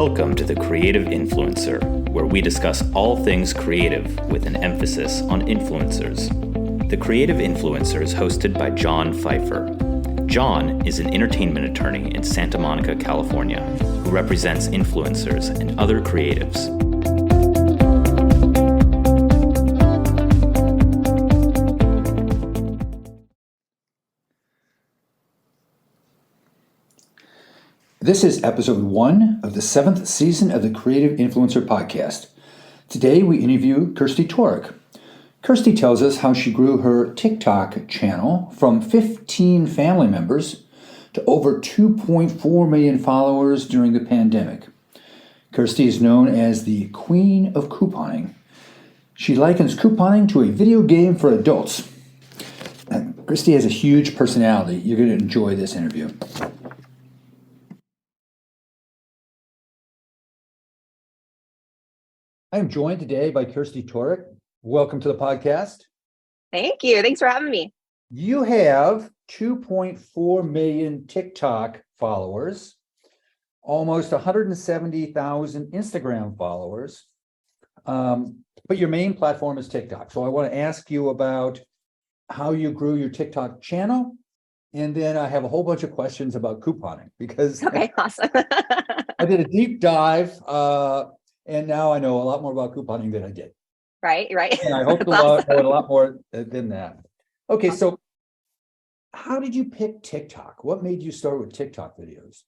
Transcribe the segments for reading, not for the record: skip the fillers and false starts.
Welcome to The Creative Influencer, where we discuss all things creative with an emphasis on influencers. The Creative Influencer is hosted by John Pfeiffer. John is an entertainment attorney in Santa Monica, California, who represents influencers and other creatives. This is episode 1 of the 7th season of the Creative Influencer podcast. Today we interview Kiersti Torok. Kiersti tells us how she grew her TikTok channel from 15 family members to over 2.4 million followers during the pandemic. Kiersti is known as the Queen of Couponing. She likens couponing to a video game for adults. Kiersti has a huge personality. You're going to enjoy this interview. I am joined today by Kiersti Torok. Welcome to the podcast. Thank you. Thanks for having me. You have 2.4 million TikTok followers, almost 170,000 Instagram followers, but your main platform is TikTok. So I want to ask you about how you grew your TikTok channel, and then I have a whole bunch of questions about couponing because Okay, awesome. I did a deep dive. And now I know a lot more about couponing than I did. Right. And I hope to know a lot more than that. Okay, so how did you pick TikTok? What made you start with TikTok videos?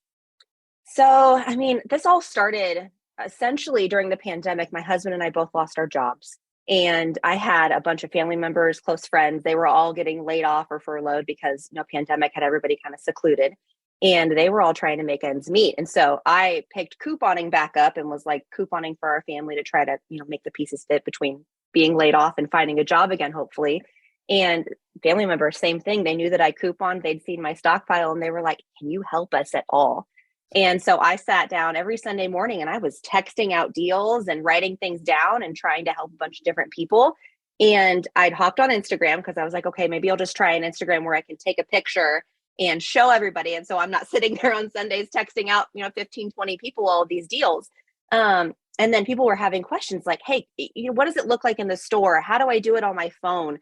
So, this all started essentially during the pandemic. My husband and I both lost our jobs. And I had a bunch of family members, close friends. They were all getting laid off or furloughed because, pandemic had everybody kind of secluded. And they were all trying to make ends meet. And so I picked couponing back up and was like couponing for our family to try to, make the pieces fit between being laid off and finding a job again, hopefully. And family members, same thing. They knew that I couponed. They'd seen my stockpile and they were like, can you help us at all? And so I sat down every Sunday morning and I was texting out deals and writing things down and trying to help a bunch of different people. And I'd hopped on Instagram because I was like, okay, maybe I'll just try an Instagram where I can take a picture and show everybody. And so I'm not sitting there on Sundays texting out, 15, 20 people, all of these deals. And then people were having questions like, hey, what does it look like in the store? How do I do it on my phone?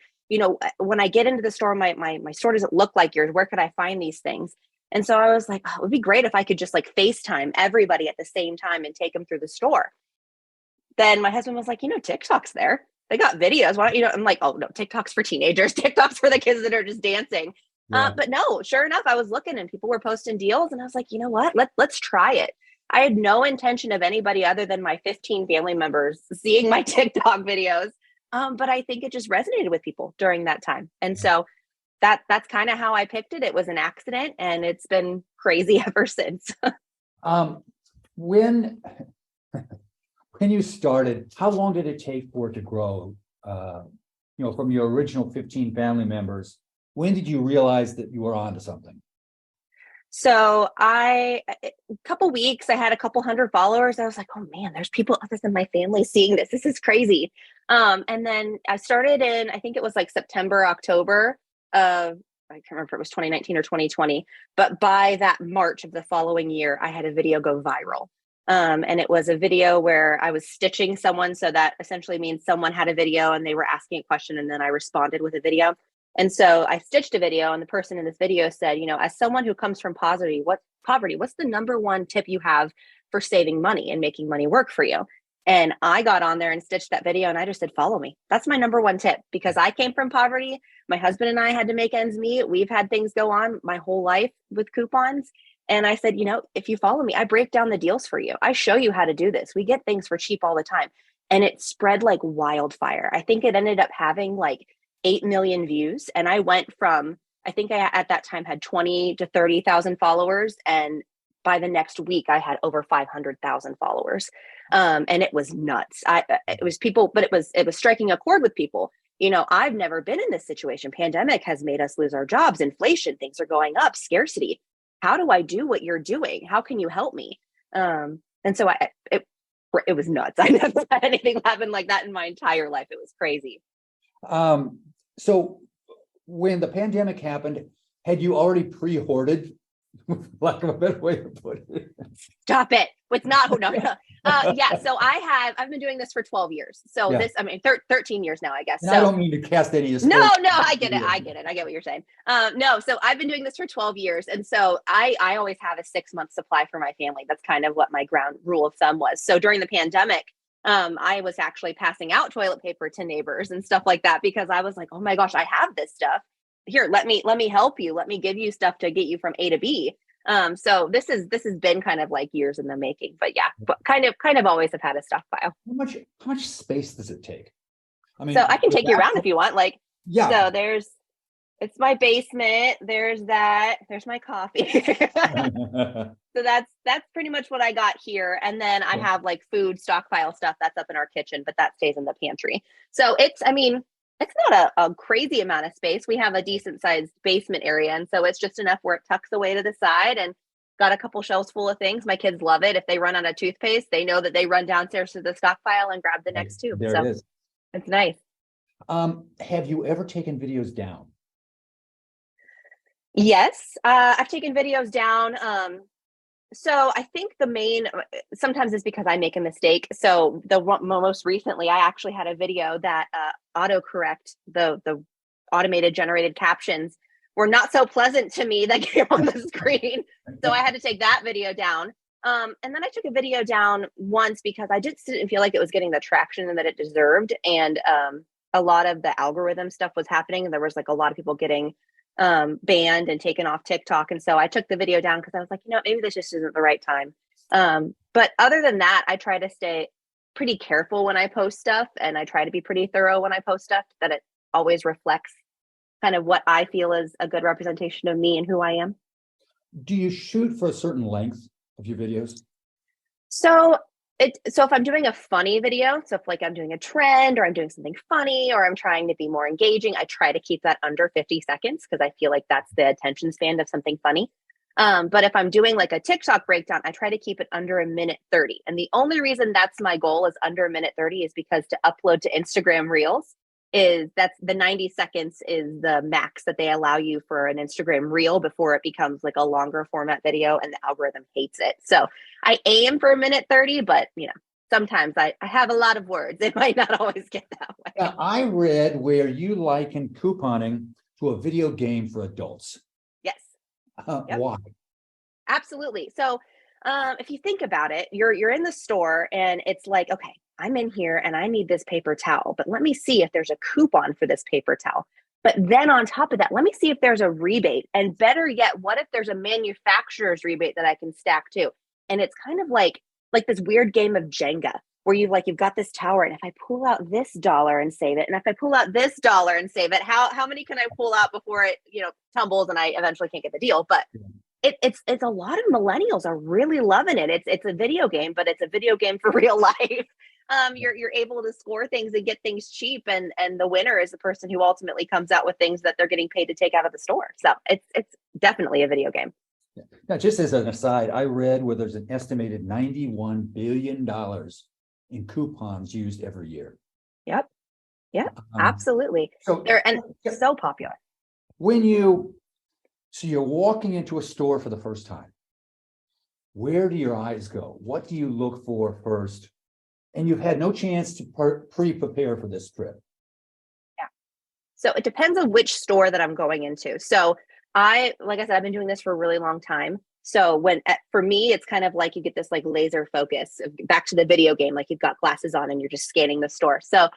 When I get into the store, my store doesn't look like yours. Where could I find these things? And so I was like, oh, it would be great if I could just like FaceTime everybody at the same time and take them through the store. Then my husband was like, TikTok's there. They got videos. Why don't I'm like, oh no, TikTok's for teenagers. TikTok's for the kids that are just dancing. Yeah. But no, sure enough, I was looking and people were posting deals and I was like, you know what, let's try it. I had no intention of anybody other than my 15 family members seeing my TikTok videos. But I think it just resonated with people during that time. And so that's kind of how I picked it. It was an accident and it's been crazy ever since. When you started, how long did it take for it to grow? From your original 15 family members, when did you realize that you were onto something? So a couple weeks, I had a couple hundred followers. I was like, oh man, there's people other than my family seeing this. This is crazy. And then I started in, I think it was like September, October of, I can't remember if it was 2019 or 2020, but by that March of the following year, I had a video go viral. And it was a video where I was stitching someone. So that essentially means someone had a video and they were asking a question and then I responded with a video. And so I stitched a video and the person in this video said, as someone who comes from poverty, what's the number one tip you have for saving money and making money work for you? And I got on there and stitched that video and I just said, follow me. That's my number one tip because I came from poverty. My husband and I had to make ends meet. We've had things go on my whole life with coupons. And I said, if you follow me, I break down the deals for you. I show you how to do this. We get things for cheap all the time. And it spread like wildfire. I think it ended up having like 8 million views. And I went from, I think I at that time had 20 to 30,000 followers. And by the next week I had over 500,000 followers. And it was nuts. It was people, but it was striking a chord with people. I've never been in this situation. Pandemic has made us lose our jobs, inflation, things are going up, scarcity. How do I do what you're doing? How can you help me? And so it was nuts. I never had anything happen like that in my entire life. It was crazy. So when the pandemic happened, had you already pre-hoarded, lack of a better way to put it? Stop it. It's not, oh, no, no. Yeah. So I've been doing this for 12 years. So Yeah. 13 years now, I guess. And So I don't mean to cast any no, aspersions. I get it. I get it. I get what you're saying. No, so I've been doing this for 12 years. And so I always have a 6-month supply for my family. That's kind of what my ground rule of thumb was. So during the pandemic, I was actually passing out toilet paper to neighbors and stuff like that, because I was like, oh my gosh, I have this stuff. Here, let me help you. Let me give you stuff to get you from A to B. So this has been kind of like years in the making, but yeah, but kind of always have had a stockpile. How much space does it take? I mean, So I can take you around if you want. Like, yeah. so it's my basement. There's my coffee. So that's pretty much what I got here. And then I have like food stockpile stuff that's up in our kitchen, but that stays in the pantry. So it's not a crazy amount of space. We have a decent sized basement area. And so it's just enough where it tucks away to the side, and got a couple shelves full of things. My kids love it. If they run out of toothpaste, they know that they run downstairs to the stockpile and grab the next tube. There so it is. it's nice. Have you ever taken videos down? Yes, I've taken videos down. So I think the main, sometimes it's because I make a mistake. So most recently, I actually had a video that autocorrect, the automated generated captions were not so pleasant to me that came on the screen. So I had to take that video down. And then I took a video down once because I just didn't feel like it was getting the traction that it deserved. And a lot of the algorithm stuff was happening. And there was like a lot of people getting banned and taken off TikTok. And so I took the video down because I was like, maybe this just isn't the right time. But other than that, I try to stay pretty careful when I post stuff, and I try to be pretty thorough when I post stuff, that it always reflects kind of what I feel is a good representation of me and who I am. Do you shoot for a certain length of your videos? So if I'm doing a funny video, so if like I'm doing a trend or I'm doing something funny or I'm trying to be more engaging, I try to keep that under 50 seconds because I feel like that's the attention span of something funny. But if I'm doing like a TikTok breakdown, I try to keep it under 1:30. And the only reason that's my goal is under 1:30 is because to upload to Instagram Reels that's the 90 seconds is the max that they allow you for an Instagram Reel before it becomes like a longer format video, and the algorithm hates it. So I aim for 1:30, but sometimes I have a lot of words. It might not always get that way. Now, I read where you liken couponing to a video game for adults. Yes. Yep. Why? Absolutely. So if you think about it, you're in the store and it's like, okay, I'm in here and I need this paper towel, but let me see if there's a coupon for this paper towel. But then on top of that, let me see if there's a rebate. And better yet, what if there's a manufacturer's rebate that I can stack too? And it's kind of like this weird game of Jenga where you've got this tower, and if I pull out this dollar and save it, and if I pull out this dollar and save it, how many can I pull out before it tumbles and I eventually can't get the deal? But it's a lot of millennials are really loving it. It's a video game, but it's a video game for real life. You're able to score things and get things cheap, and the winner is the person who ultimately comes out with things that they're getting paid to take out of the store. So it's definitely a video game. Now, just as an aside, I read where there's an estimated $91 billion in coupons used every year. Yep. Absolutely. So they're so popular. So you're walking into a store for the first time. Where do your eyes go? What do you look for first? And you've had no chance to pre-prepare for this trip. Yeah. So it depends on which store that I'm going into. So like I said, I've been doing this for a really long time. So for me, it's kind of like you get this like laser focus back to the video game, like you've got glasses on and you're just scanning the store. So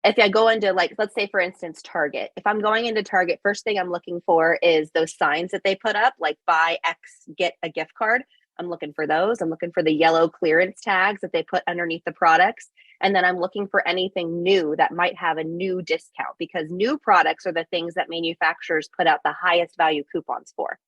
if I go into let's say for instance, Target, if I'm going into Target, first thing I'm looking for is those signs that they put up, like buy X, get a gift card. I'm looking for those. I'm looking for the yellow clearance tags that they put underneath the products. And then I'm looking for anything new that might have a new discount, because new products are the things that manufacturers put out the highest value coupons for.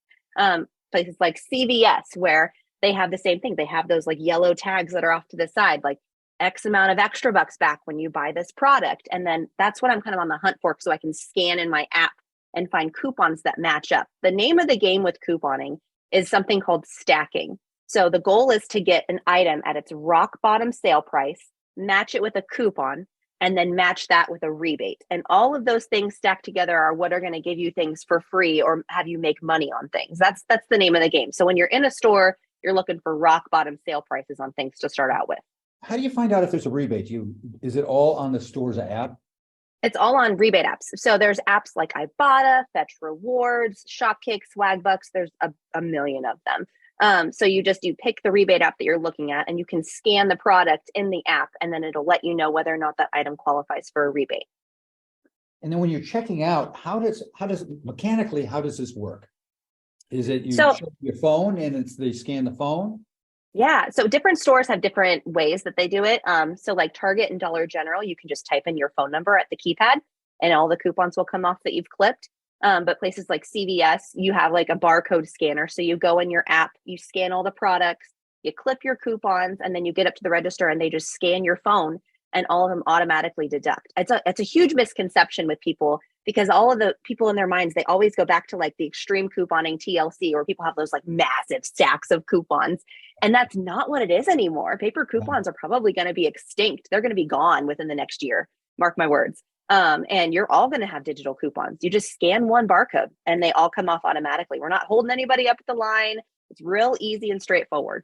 Places like CVS, where they have the same thing. They have those like yellow tags that are off to the side, like X amount of extra bucks back when you buy this product. And then that's what I'm kind of on the hunt for, so I can scan in my app and find coupons that match up. The name of the game with couponing is something called stacking. So the goal is to get an item at its rock bottom sale price, match it with a coupon, and then match that with a rebate. And all of those things stacked together are what are going to give you things for free or have you make money on things. That's the name of the game. So when you're in a store, you're looking for rock bottom sale prices on things to start out with. How do you find out if there's a rebate? Is it all on the store's app? It's all on rebate apps. So there's apps like Ibotta, Fetch Rewards, Shopkick, Swagbucks. There's a million of them. So you pick the rebate app that you're looking at, and you can scan the product in the app, and then it'll let you know whether or not that item qualifies for a rebate. And then when you're checking out, how does this work? Is it check your phone and they scan the phone? Yeah. So different stores have different ways that they do it. So like Target and Dollar General, you can just type in your phone number at the keypad and all the coupons will come off that you've clipped. But places like CVS, you have like a barcode scanner. So you go in your app, you scan all the products, you clip your coupons, and then you get up to the register and they just scan your phone and all of them automatically deduct. It's a huge misconception with people, because all of the people in their minds, they always go back to like the extreme couponing TLC, or people have those like massive stacks of coupons. And that's not what it is anymore. Paper coupons are probably going to be extinct. They're going to be gone within the next year. Mark my words. And you're all going to have digital coupons. You just scan one barcode and they all come off automatically. We're not holding anybody up at the line. It's real easy and straightforward.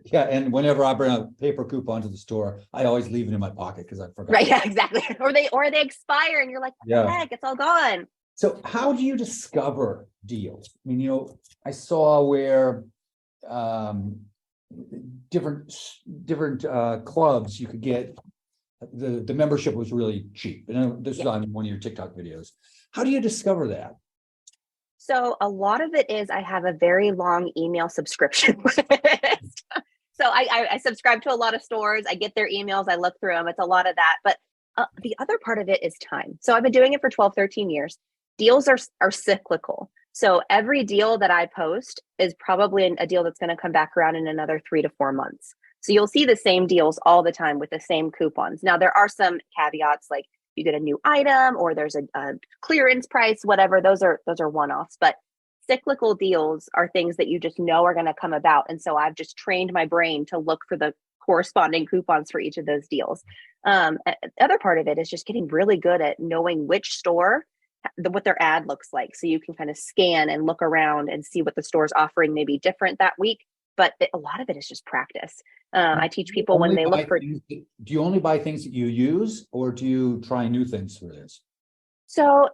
Yeah, and whenever I bring a paper coupon to the store, I always leave it in my pocket because I forgot. Right, yeah, exactly. Or they expire and you're like, what the heck, it's all gone. So how do you discover deals? I mean, I saw where different clubs you could get, the membership was really cheap. And this is on one of your TikTok videos. How do you discover that? So a lot of it is I have a very long email subscription list. So I subscribe to a lot of stores. I get their emails. I look through them. It's a lot of that. But the other part of it is time. So I've been doing it for 12, 13 years. Deals are cyclical. So every deal that I post is probably a deal that's going to come back around in another 3 to 4 months. So you'll see the same deals all the time with the same coupons. Now, there are some caveats, like you get a new item or there's a clearance price, whatever. Those are one-offs. But cyclical deals are things that you just know are going to come about. And so I've just trained my brain to look for the corresponding coupons for each of those deals. The other part of it is just getting really good at knowing which store, what their ad looks like. So you can kind of scan and look around and see what the store's offering may be different that week. But a lot of it is just practice. I teach people when they look for. Do you only buy things that you use, or do you try new things for this? So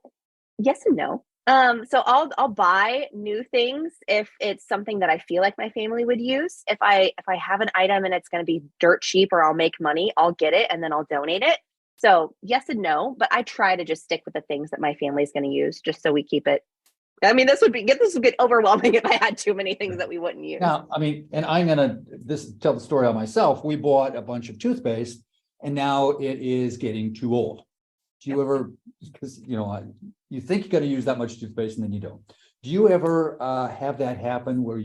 yes and no. So I'll buy new things if it's something that I feel like my family would use. If I have an item and it's going to be dirt cheap or I'll make money, I'll get it and then I'll donate it. So yes and no, but I try to just stick with the things that my family's going to use, just so we keep it. I mean, this would get overwhelming if I had too many things that we wouldn't use. Now, I mean, and I'm gonna tell the story on myself. We bought a bunch of toothpaste, and now it is getting too old. Do you ever? Because you think you're going to use that much toothpaste, and then you don't. Do you ever have that happen where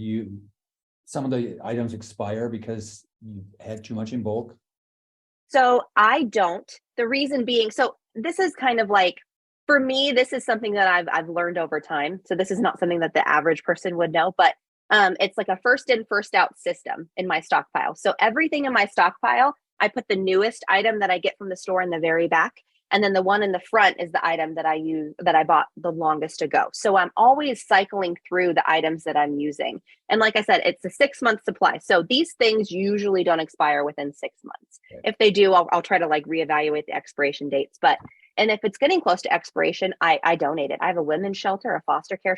some of the items expire because you had too much in bulk? So I don't. The reason being, so this is kind of like, for me, this is something that I've learned over time. So this is not something that the average person would know, but it's like a first in, first out system in my stockpile. So everything in my stockpile, I put the newest item that I get from the store in the very back. And then the one in the front is the item that I bought the longest ago. So I'm always cycling through the items that I'm using. And like I said, it's a 6-month supply. So these things usually don't expire within 6 months. Okay. If they do, I'll try to like reevaluate the expiration dates. And if it's getting close to expiration, I donate it. I have a women's shelter, a foster care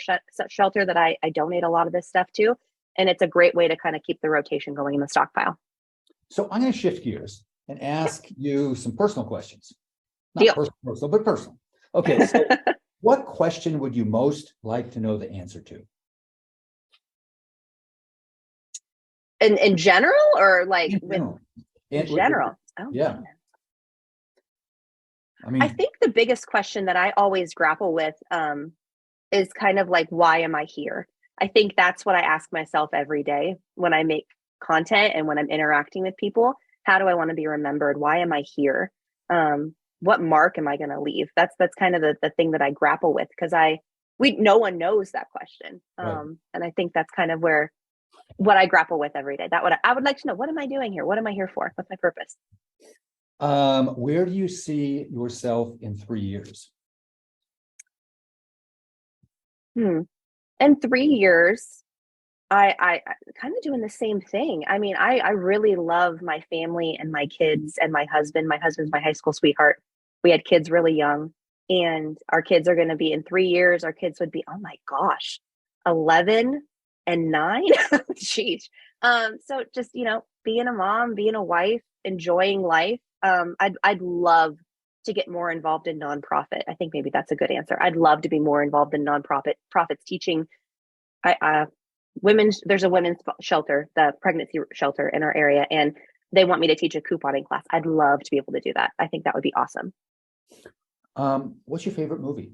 shelter that I donate a lot of this stuff to. And it's a great way to kind of keep the rotation going in the stockpile. So I'm going to shift gears and ask you some personal questions. Not personal, but personal. Okay, so what question would you most like to know the answer to? In general, or like in general? Oh, yeah. Man. I mean, I think the biggest question that I always grapple with is kind of like, why am I here? I think that's what I ask myself every day when I make content and when I'm interacting with people. How do I want to be remembered? Why am I here? What mark am I going to leave? That's kind of the thing that I grapple with, because no one knows that question. Right. And I think that's kind of what I grapple with every day. I would like to know, what am I doing here? What am I here for? What's my purpose? Where do you see yourself in 3 years? In 3 years, I kind of doing the same thing. I mean, I really love my family and my kids and my husband. My husband's my high school sweetheart. We had kids really young, and our kids are going to be in 3 years. Our kids would be, oh my gosh, 11 and 9. Jeez. So just, being a mom, being a wife, enjoying life. I'd love to get more involved in nonprofit. I think maybe that's a good answer. I'd love to be more involved in profits teaching. There's a women's shelter, the pregnancy shelter in our area, and they want me to teach a couponing class. I'd love to be able to do that. I think that would be awesome. What's your favorite movie?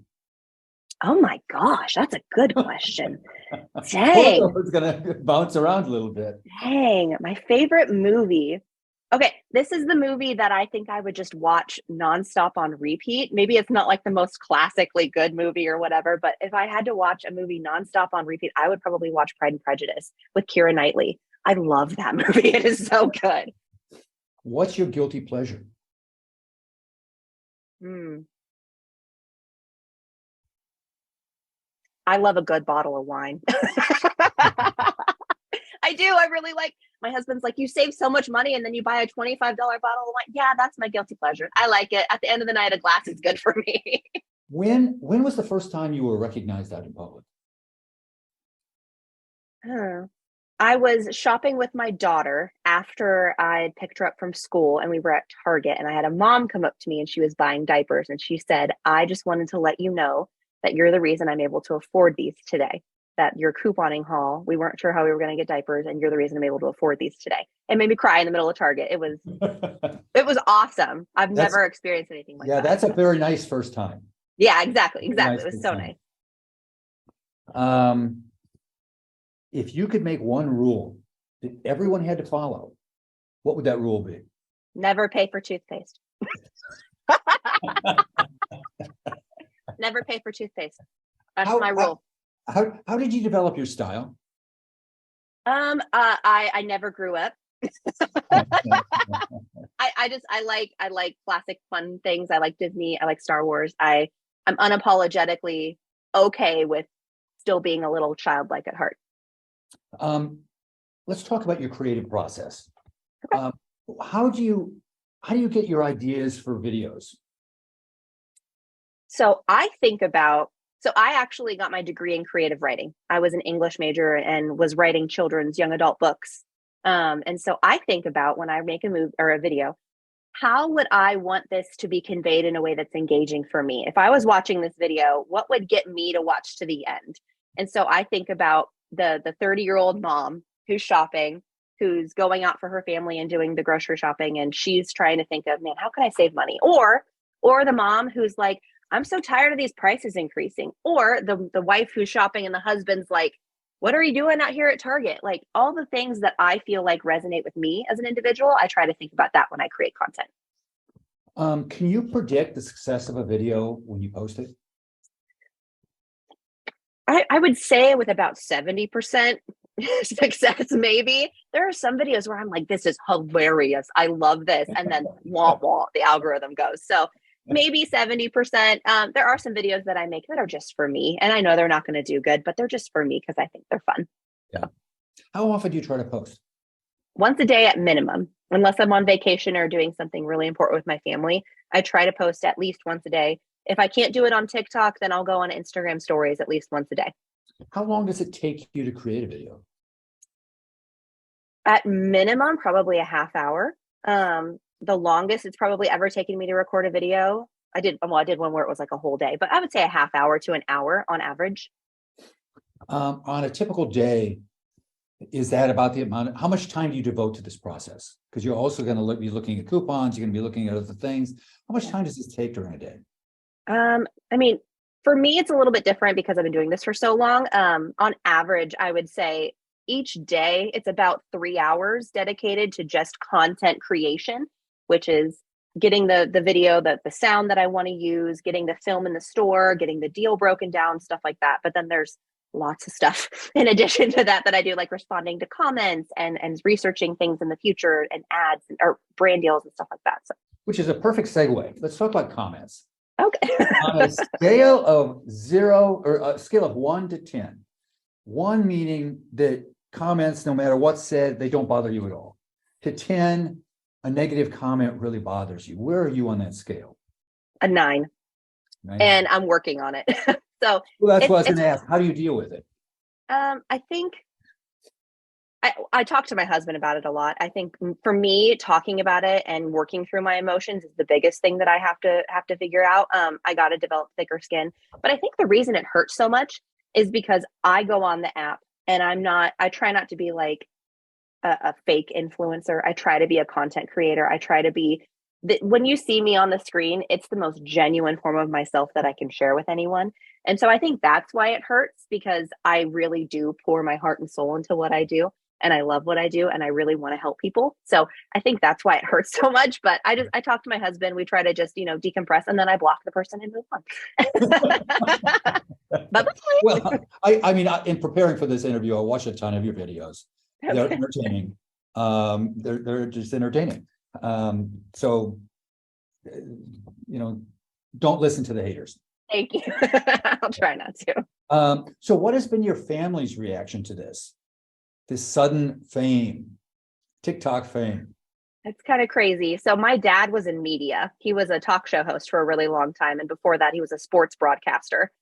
Oh my gosh, that's a good question. Dang. It's gonna bounce around a little bit. Dang, my favorite movie. Okay, this is the movie that I think I would just watch nonstop on repeat. Maybe it's not like the most classically good movie or whatever, but if I had to watch a movie nonstop on repeat, I would probably watch Pride and Prejudice with Keira Knightley. I love that movie. It is so good. What's your guilty pleasure? I love a good bottle of wine. I do. I really like, my husband's like, you save so much money and then you buy a $25 bottle of wine. Yeah, that's my guilty pleasure. I like it. At the end of the night, a glass is good for me. When was the first time you were recognized out in public? I was shopping with my daughter after I picked her up from school, and we were at Target, and I had a mom come up to me and she was buying diapers, and she said, I just wanted to let you know that you're the reason I'm able to afford these today. That your couponing haul, we weren't sure how we were going to get diapers, and you're the reason I'm able to afford these today. It made me cry in the middle of Target. It was awesome. I've never experienced anything like that. Yeah, that's a very nice first time. Yeah, exactly. Nice It was so time. nice. If you could make one rule that everyone had to follow, what would that rule be? Never pay for toothpaste. Never pay for toothpaste. That's my rule. How did you develop your style? I never grew up. I like classic fun things. I like Disney. I like Star Wars. I'm unapologetically okay with still being a little childlike at heart. Let's talk about your creative process. Okay. How do you get your ideas for videos? So I actually got my degree in creative writing. I was an English major and was writing children's young adult books. And so I think about, when I make a movie or a video, how would I want this to be conveyed in a way that's engaging for me? If I was watching this video, what would get me to watch to the end? And so I think about the 30-year-old mom who's shopping, who's going out for her family and doing the grocery shopping, and she's trying to think of, man, how can I save money? Or the mom who's like, I'm so tired of these prices increasing. Or the wife who's shopping and the husband's like, what are you doing out here at Target? Like, all the things that I feel like resonate with me as an individual, I try to think about that when I create content. Can you predict the success of a video when you post it? I would say with about 70% success, maybe. There are some videos where I'm like, this is hilarious. I love this. And then wah, wah, the algorithm goes. So maybe 70%. There are some videos that I make that are just for me. And I know they're not going to do good, but they're just for me because I think they're fun. Yeah. How often do you try to post? Once a day at minimum, unless I'm on vacation or doing something really important with my family. I try to post at least once a day. If I can't do it on TikTok, then I'll go on Instagram stories at least once a day. How long does it take you to create a video? At minimum, probably a half hour. The longest it's probably ever taken me to record a video. I did one where it was like a whole day, but I would say a half hour to an hour on average. On a typical day, is that about the amount? How much time do you devote to this process? Because you're also going to be looking at coupons. You're going to be looking at other things. How much time does this take during a day? I mean, for me, it's a little bit different because I've been doing this for so long. On average, I would say each day it's about 3 hours dedicated to just content creation, which is getting the video, the sound that I want to use, getting the film in the store, getting the deal broken down, stuff like that. But then there's lots of stuff in addition to that I do, like responding to comments and researching things in the future and ads or brand deals and stuff like that. So, which is a perfect segue. Let's talk about comments. Okay. On a scale of 0 or a scale of 1 to 10, 1 meaning that comments, no matter what's said, they don't bother you at all. To 10, a negative comment really bothers you. Where are you on that scale? A 9. And I'm working on it. So well, that's what I was going to ask. How do you deal with it? I think I talk to my husband about it a lot. I think for me, talking about it and working through my emotions is the biggest thing that I have to figure out. I got to develop thicker skin. But I think the reason it hurts so much is because I go on the app and I try not to be like a fake influencer. I try to be a content creator. I try to be when you see me on the screen, it's the most genuine form of myself that I can share with anyone. And so I think that's why it hurts, because I really do pour my heart and soul into what I do. And I love what I do. And I really want to help people. So I think that's why it hurts so much. But I talk to my husband. We try to just, decompress, and then I block the person and move on. Well, I mean, in preparing for this interview, I watched a ton of your videos. They're entertaining. They're just entertaining. So, don't listen to the haters. Thank you. I'll try not to. So what has been your family's reaction to this sudden fame, TikTok fame? It's kind of crazy. So my dad was in media. He was a talk show host for a really long time. And before that, he was a sports broadcaster.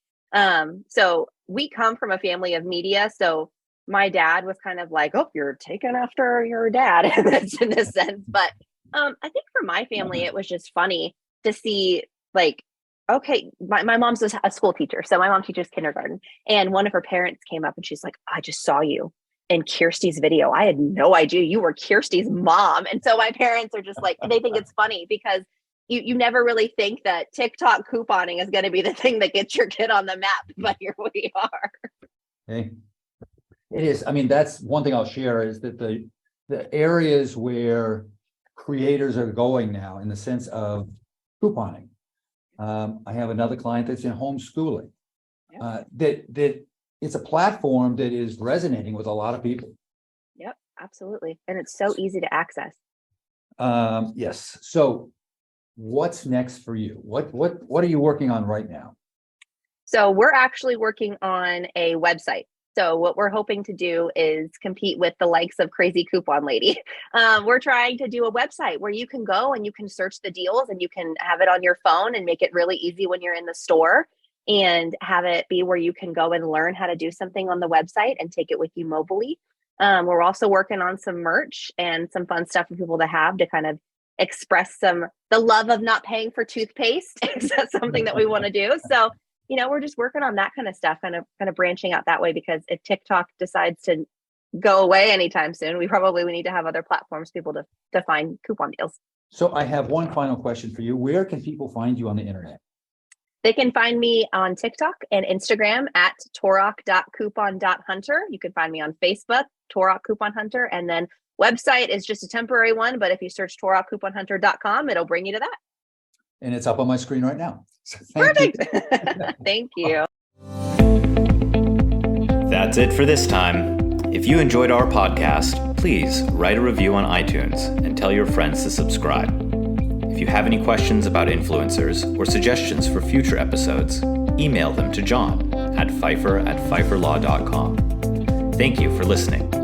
So we come from a family of media. So my dad was kind of like, oh, you're taking after your dad in this sense. But I think for my family, it was just funny to see, like, okay, my mom's a school teacher. So my mom teaches kindergarten. And one of her parents came up and she's like, I just saw you in Kiersti's video. I had no idea you were Kiersti's mom. And so my parents are just like, they think it's funny because you never really think that TikTok couponing is going to be the thing that gets your kid on the map, but here we are. Hey, it is. I mean, that's one thing I'll share is that the areas where creators are going now in the sense of couponing. I have another client that's in homeschooling. That it's a platform that is resonating with a lot of people. Yep, absolutely. And it's so easy to access. Yes. So what's next for you? What are you working on right now? So we're actually working on a website. So what we're hoping to do is compete with the likes of Crazy Coupon Lady. We're trying to do a website where you can go and you can search the deals and you can have it on your phone and make it really easy when you're in the store, and have it be where you can go and learn how to do something on the website and take it with you mobily. We're also working on some merch and some fun stuff for people to have to kind of express the love of not paying for toothpaste. Is that something that we want to do? So we're just working on that kind of stuff, kind of branching out that way, because if TikTok decides to go away anytime soon, we need to have other platforms people to find coupon deals. So I have one final question for you. Where can people find you on the internet? They can find me on TikTok and Instagram at torok.coupon.hunter. You can find me on Facebook, Torok Coupon Hunter, and then website is just a temporary one, but if you search torokcouponhunter.com, it'll bring you to that. And it's up on my screen right now. So perfect. Thank you. That's it for this time. If you enjoyed our podcast, please write a review on iTunes and tell your friends to subscribe. If you have any questions about influencers or suggestions for future episodes, email them to John at Pfeiffer@pfeifferlaw.com. Thank you for listening.